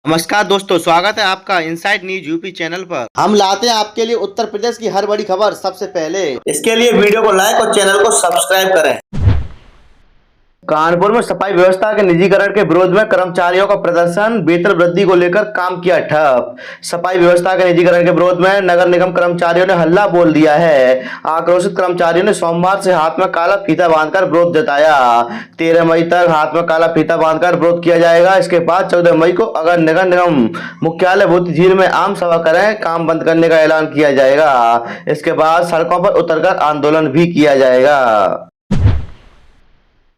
नमस्कार दोस्तों, स्वागत है आपका इनसाइड न्यूज यूपी चैनल पर। हम लाते हैं आपके लिए उत्तर प्रदेश की हर बड़ी खबर सबसे पहले। इसके लिए वीडियो को लाइक और चैनल को सब्सक्राइब करें। कानपुर में सफाई व्यवस्था के निजीकरण के विरोध में कर्मचारियों का प्रदर्शन, वेतन वृद्धि को लेकर काम किया ठप। सफाई व्यवस्था के निजीकरण के विरोध में नगर निगम कर्मचारियों ने हल्ला बोल दिया है। आक्रोशित कर्मचारियों ने सोमवार से हाथ में काला फीता बांधकर विरोध जताया। 13 मई तक हाथ में काला फीता बांधकर विरोध किया जाएगा। इसके बाद 14 मई को अगर नगर निगम मुख्यालय भूत झील में आम सभा करें, काम बंद करने का ऐलान किया जाएगा। इसके बाद सड़कों पर उतरकर आंदोलन भी किया जाएगा।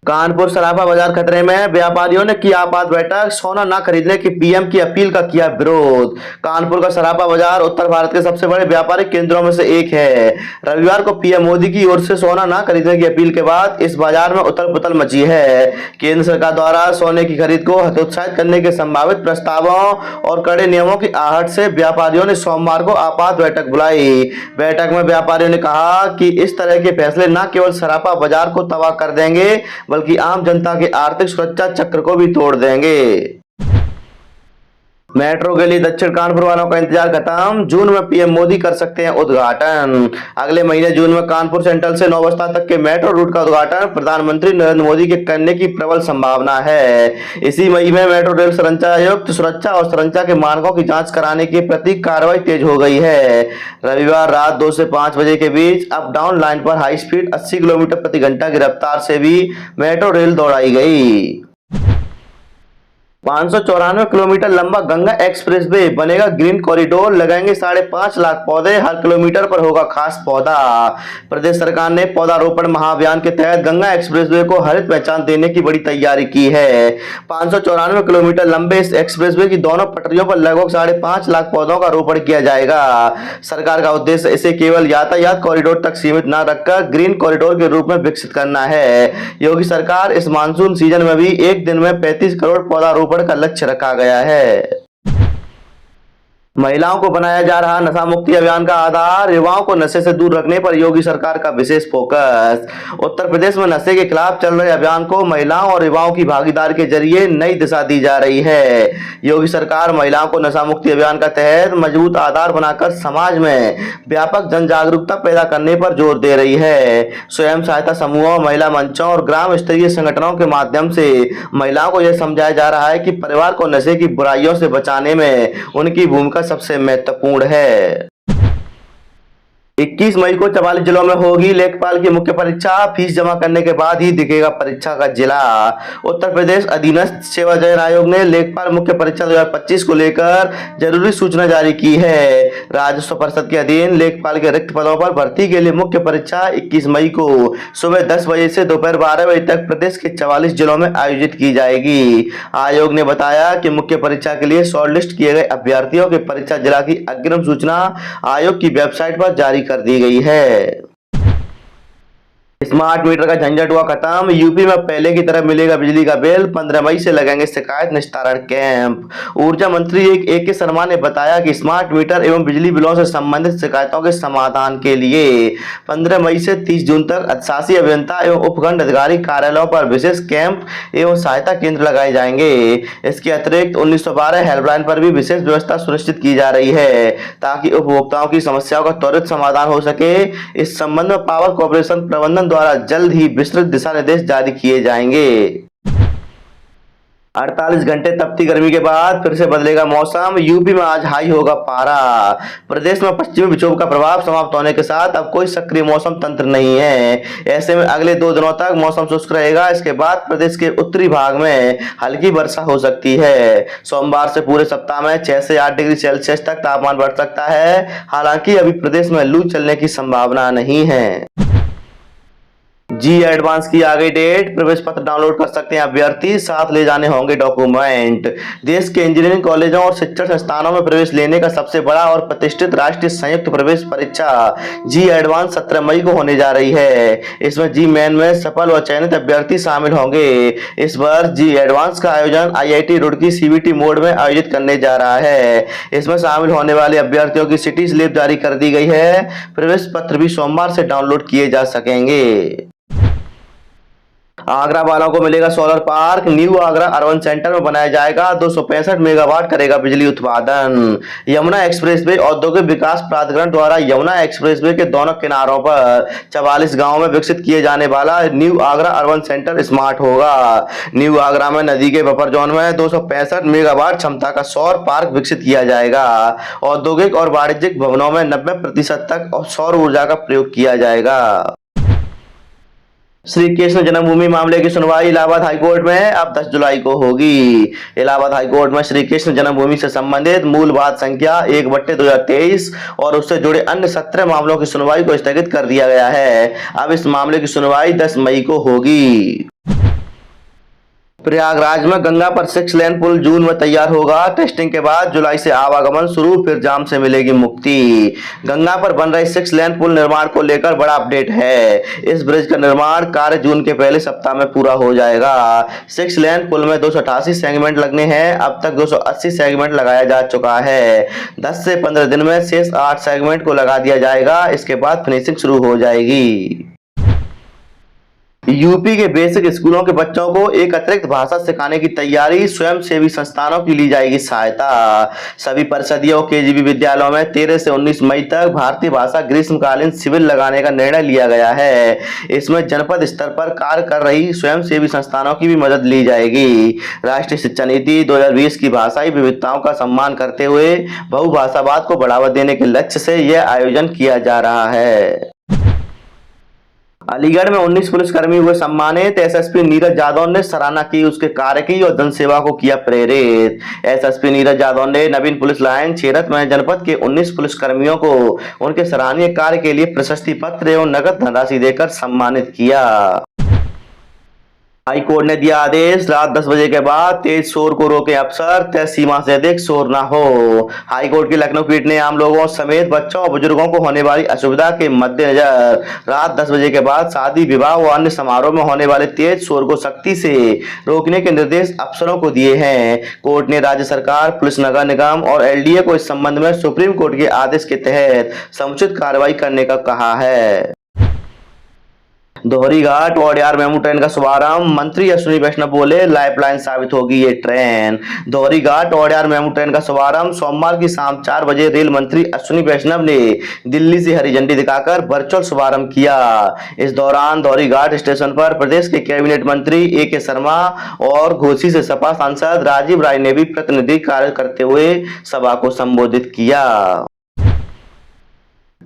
कानपुर सराफा बाजार खतरे में, व्यापारियों ने की आपात बैठक, सोना न खरीदने की पीएम की अपील का किया विरोध। कानपुर का सराफा बाजार उत्तर भारत के सबसे बड़े व्यापारिक केंद्रों में से एक है। रविवार को पीएम मोदी की ओर से सोना न खरीदने की अपील के बाद इस बाजार में उथल पुथल मची है। केंद्र सरकार द्वारा सोने की खरीद को हतोत्साहित करने के संभावित प्रस्तावों और कड़े नियमों की आहट से व्यापारियों ने सोमवार को आपात बैठक बुलाई। बैठक में व्यापारियों ने कहा कि इस तरह के फैसले न केवल सराफा बाजार को तबाह कर देंगे बल्कि आम जनता के आर्थिक सुरक्षा चक्र को भी तोड़ देंगे। मेट्रो के लिए दक्षिण कानपुर वालों का इंतजार खत्म, जून में पीएम मोदी कर सकते हैं उद्घाटन। अगले महीने जून में कानपुर सेंट्रल से नौबस्ता तक के मेट्रो रूट का उद्घाटन प्रधानमंत्री नरेंद्र मोदी के करने की प्रबल संभावना है। इसी मई में मेट्रो रेल संचालनायुक्त सुरक्षा और संरचना के मानकों की जांच कराने के प्रति कार्रवाई तेज हो गई है। रविवार रात 2 से 5 बजे के बीच अप डाउन लाइन पर हाई स्पीड 80 किलोमीटर प्रति घंटा की रफ्तार से भी मेट्रो रेल दौड़ाई गई। 594 किलोमीटर लंबा गंगा एक्सप्रेस वे बनेगा ग्रीन कॉरिडोर, लगाएंगे 5.5 लाख पौधे, हर किलोमीटर पर होगा खास पौधा। प्रदेश सरकार ने पौधारोपण महाअभियान के तहत गंगा एक्सप्रेस वे को हरित पहचान देने की बड़ी तैयारी की है। 594 किलोमीटर लंबे इस एक्सप्रेस वे की दोनों पटरियों पर लगभग 5.5 लाख पौधों का रोपण किया जाएगा। सरकार का उद्देश्य इसे केवल यातायात कॉरिडोर तक सीमित न रखकर ग्रीन कॉरिडोर के रूप में विकसित करना है। योगी सरकार इस मानसून सीजन में भी एक दिन में 35 करोड़ पौधारोपण का लक्ष्य रखा गया है। महिलाओं को बनाया जा रहा नशा मुक्ति अभियान का आधार, युवाओं को नशे से दूर रखने पर योगी सरकार का विशेष फोकस। उत्तर प्रदेश में नशे के खिलाफ चल रहे अभियान को महिलाओं और युवाओं की भागीदारी के जरिए नई दिशा दी जा रही है। योगी सरकार महिलाओं को नशा मुक्ति अभियान का तहत मजबूत आधार बनाकर समाज में व्यापक जन जागरूकता पैदा करने पर जोर दे रही है। स्वयं सहायता समूहों, महिला मंचों और ग्राम स्तरीय संगठनों के माध्यम से महिलाओं को यह समझाया जा रहा है कि परिवार को नशे की बुराइयों से बचाने में उनकी भूमिका सबसे महत्वपूर्ण है। 21 मई को 44 जिलों में होगी लेखपाल की मुख्य परीक्षा, फीस जमा करने के बाद ही दिखेगा परीक्षा का जिला। उत्तर प्रदेश अधीनस्थ सेवा चयन आयोग ने लेखपाल मुख्य परीक्षा 2025 को लेकर जरूरी सूचना जारी की है। राजस्व परिषद के अधीन लेखपाल के रिक्त पदों पर भर्ती के लिए मुख्य परीक्षा 21 मई को सुबह 10 बजे से दोपहर 12 बजे तक प्रदेश के 44 जिलों में आयोजित की जाएगी। आयोग ने बताया कि मुख्य परीक्षा के लिए शॉर्टलिस्ट किए गए अभ्यर्थियों के परीक्षा जिला की अग्रिम सूचना आयोग की वेबसाइट पर जारी कर दी गई है। स्मार्ट मीटर का झंझट हुआ खत्म, यूपी में पहले की तरह मिलेगा बिजली का बिल, 15 मई से लगेंगे शिकायत निस्तारण कैंप। ऊर्जा मंत्री ए.के. शर्मा ने बताया कि स्मार्ट मीटर एवं बिजली बिलों से संबंधित शिकायतों के समाधान के लिए 15 मई से 30 जून तक अधिशासी अभियंता एवं उपखंड अधिकारी कार्यालयों पर विशेष कैंप एवं सहायता केंद्र लगाए जाएंगे। इसके अतिरिक्त 1912 हेल्पलाइन पर भी विशेष व्यवस्था सुनिश्चित की जा रही है ताकि उपभोक्ताओं की समस्याओं का त्वरित समाधान हो सके। इस संबंध में पावर कॉर्पोरेशन प्रबंधन द्वारा जल्द ही विस्तृत दिशा निर्देश जारी किए जाएंगे। 48 घंटे तपती गर्मी के बाद फिर से बदलेगा मौसम, यूपी में आज हाई होगा पारा। प्रदेश में पश्चिमी विक्षोभ का प्रभाव समाप्त होने के साथ अब कोई सक्रिय मौसम तंत्र नहीं है। ऐसे में अगले 2 दिनों तक मौसम शुष्क रहेगा। इसके बाद प्रदेश के उत्तरी भाग में हल्की वर्षा हो सकती है। सोमवार से पूरे सप्ताह में 6 से 8 डिग्री सेल्सियस तक तापमान बढ़ सकता है। हालांकि अभी प्रदेश में लू चलने की संभावना नहीं है। जी एडवांस की आ गई डेट, प्रवेश पत्र डाउनलोड कर सकते हैं अभ्यर्थी, साथ ले जाने होंगे डॉक्यूमेंट। देश के इंजीनियरिंग कॉलेजों और शिक्षण संस्थानों में प्रवेश लेने का सबसे बड़ा और प्रतिष्ठित राष्ट्रीय संयुक्त प्रवेश परीक्षा जी एडवांस 17 मई को होने जा रही है। इसमें जी मेन में सफल व चयनित अभ्यर्थी शामिल होंगे। इस वर्ष जी एडवांस का आयोजन IIT रुड़की CBT मोड में आयोजित करने जा रहा है। इसमें शामिल होने वाले अभ्यर्थियों की सिटी स्लिप जारी कर दी गई है। प्रवेश पत्र भी सोमवार से डाउनलोड किए जा सकेंगे। आगरा वालों को मिलेगा solar park. New Agra urban centre में बनाया जाएगा 265 मेगावाट करेगा बिजली उत्पादन। यमुना एक्सप्रेसवे औद्योगिक विकास प्राधिकरण द्वारा यमुना एक्सप्रेसवे के दोनों किनारों पर 44 गांवों में विकसित किए जाने वाला new Agra urban centre smart होगा। न्यू आगरा में नदी के बफर जोन में 265 मेगावाट क्षमता का सौर पार्क विकसित किया जाएगा। औद्योगिक और वाणिज्यिक भवनों में 90% तक सौर ऊर्जा का प्रयोग किया जाएगा। श्री कृष्ण जन्मभूमि मामले की सुनवाई इलाहाबाद हाईकोर्ट में अब 10 जुलाई को होगी। इलाहाबाद हाईकोर्ट में श्री कृष्ण जन्मभूमि से संबंधित मूल वाद संख्या 1/2023 और उससे जुड़े अन्य 17 मामलों की सुनवाई को स्थगित कर दिया गया है। अब इस मामले की सुनवाई 10 मई को होगी। प्रयागराज में गंगा पर 6 लेन पुल जून में तैयार होगा। टेस्टिंग के बाद जुलाई से आवागमन शुरू, फिर जाम से मिलेगी मुक्ति। गंगा पर बन रहे 6 लेन पुल निर्माण को लेकर बड़ा अपडेट है। इस ब्रिज का निर्माण कार्य जून के पहले सप्ताह में पूरा हो जाएगा। 6 लेन पुल में 288 सेगमेंट लगने हैं। अब तक 280 सेगमेंट लगाया जा चुका है। 10 से 15 दिन में शेष 8 सेगमेंट को लगा दिया जाएगा। इसके बाद फिनिशिंग शुरू हो जाएगी। यूपी के बेसिक स्कूलों के बच्चों को एक अतिरिक्त भाषा सिखाने की तैयारी, स्वयंसेवी संस्थानों की ली जाएगी सहायता। सभी परिषदीय और केजीबी विद्यालयों में 13 से 19 मई तक भारतीय भाषा ग्रीष्मकालीन शिविर लगाने का निर्णय लिया गया है। इसमें जनपद स्तर पर कार्य कर रही स्वयंसेवी संस्थानों की भी मदद ली जाएगी। राष्ट्रीय शिक्षा नीति 2020 की भाषाई विविधताओं का सम्मान करते हुए बहुभाषावाद को बढ़ावा देने के लक्ष्य से यह आयोजन किया जा रहा है। अलीगढ़ में 19 पुलिसकर्मी हुए सम्मानित। एसएसपी नीरज यादव ने सराहना की उसके कार्य की और जनसेवा को किया प्रेरित। एसएसपी नीरज यादव ने नवीन पुलिस लाइन छेरत में जनपद के 19 पुलिसकर्मियों को उनके सराहनीय कार्य के लिए प्रशस्ति पत्र एवं नगद धनराशि देकर सम्मानित किया। हाईकोर्ट ने दिया आदेश, रात 10 बजे के बाद तेज शोर को रोके अफसर, तय सीमा से अधिक शोर न हो। हाईकोर्ट की लखनऊ पीठ ने आम लोगों समेत बच्चों और बुजुर्गों को होने वाली असुविधा के मद्देनजर रात 10 बजे के बाद शादी, विवाह व अन्य समारोह में होने वाले तेज शोर को सख्ती से रोकने के निर्देश अफसरों को दिए हैं। कोर्ट ने राज्य सरकार, पुलिस, नगर निगम और एलडीए को इस संबंध में सुप्रीम कोर्ट के आदेश के तहत समुचित कार्रवाई करने का कहा है। दोहरीघाट वोडियार मेमू ट्रेन का शुभारंभ, मंत्री अश्विनी वैष्णव बोले लाइफलाइन साबित होगी ये train. Dohrighat Wodeyar MEMU train का शुभारंभ सोमवार की शाम 4 बजे रेल मंत्री अश्विनी वैष्णव ने दिल्ली से हरी झंडी दिखाकर वर्चुअल शुभारंभ किया। इस दौरान दोहरीघाट स्टेशन पर प्रदेश के कैबिनेट मंत्री ए.के. शर्मा और घोसी से सपा सांसद राजीव राय ने भी प्रतिनिधि कार्य करते हुए सभा को संबोधित किया।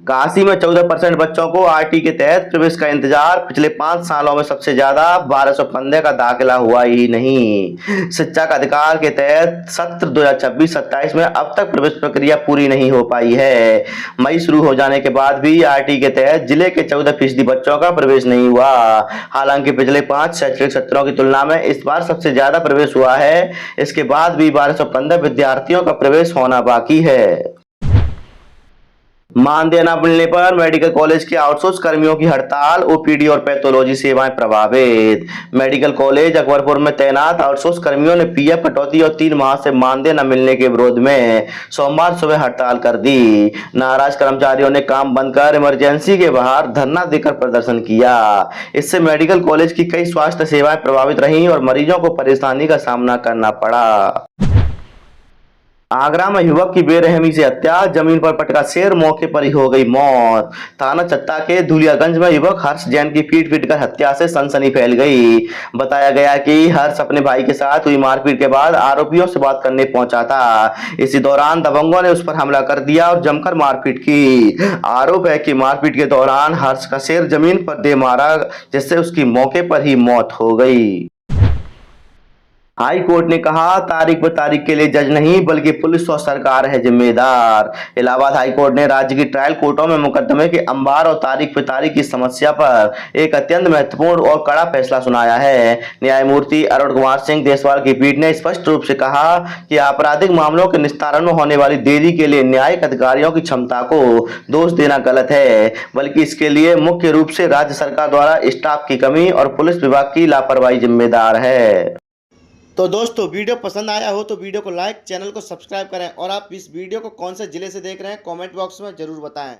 काशी में 14% बच्चों को आरटी के तहत प्रवेश का इंतजार, पिछले 5 सालों में सबसे ज्यादा 1215 का दाखिला हुआ ही नहीं। शिक्षा का अधिकार के तहत सत्र 2026-27 में अब तक प्रवेश प्रक्रिया पूरी नहीं हो पाई है। मई शुरू हो जाने के बाद भी आरटी के तहत जिले के 14% बच्चों का प्रवेश नहीं हुआ। हालांकि पिछले 5 शैक्षणिक सत्रों की तुलना में इस बार सबसे ज्यादा प्रवेश हुआ है। इसके बाद भी 1215 विद्यार्थियों का प्रवेश होना बाकी है। मानदेय न मिलने पर मेडिकल कॉलेज के आउटसोर्स कर्मियों की हड़ताल, ओपीडी और पैथोलॉजी सेवाएं प्रभावित। मेडिकल कॉलेज अकबरपुर में तैनात आउटसोर्स कर्मियों ने पीएफ कटौती और 3 माह से मानदेय न मिलने के विरोध में सोमवार सुबह हड़ताल कर दी। नाराज कर्मचारियों ने काम बंद कर इमरजेंसी के बाहर धरना देकर प्रदर्शन किया। इससे मेडिकल कॉलेज की कई स्वास्थ्य सेवाएं प्रभावित रहीं और मरीजों को परेशानी का सामना करना पड़ा। आगरा में युवक की बेरहमी से हत्या, जमीन पर पटका शेर, मौके पर ही हो गई मौत। थाना चत्ता के धुलियागंज में युवक हर्ष जैन की पीट-पीटकर हत्या से सनसनी फैल गई। बताया गया कि हर्ष अपने भाई के साथ हुई मारपीट के बाद आरोपियों से बात करने पहुंचा था। इसी दौरान दबंगों ने उस पर हमला कर दिया और जमकर मारपीट की। आरोप है कि मारपीट के दौरान हर्ष का शेर जमीन पर दे मारा, जिससे उसकी मौके पर ही मौत हो गई। हाई कोर्ट ने कहा, तारीख पर तारीख के लिए जज नहीं बल्कि पुलिस और सरकार है जिम्मेदार। इलाहाबाद हाई कोर्ट ने राज्य की ट्रायल कोर्टों में मुकदमे के अंबार और तारीख पे तारीख की समस्या पर एक अत्यंत महत्वपूर्ण और कड़ा फैसला सुनाया है। न्यायमूर्ति अरुण कुमार सिंह देसवाल की पीठ ने स्पष्ट रूप से कहा कि आपराधिक मामलों के निस्तारण में होने वाली देरी के लिए न्यायिक अधिकारियों की क्षमता को दोष देना गलत है, बल्कि इसके लिए मुख्य रूप से राज्य सरकार द्वारा स्टाफ की कमी और पुलिस विभाग की लापरवाही जिम्मेदार है। तो दोस्तों, वीडियो पसंद आया हो तो वीडियो को लाइक, चैनल को सब्सक्राइब करें और आप इस वीडियो को कौन से जिले से देख रहे हैं कमेंट बॉक्स में जरूर बताएं।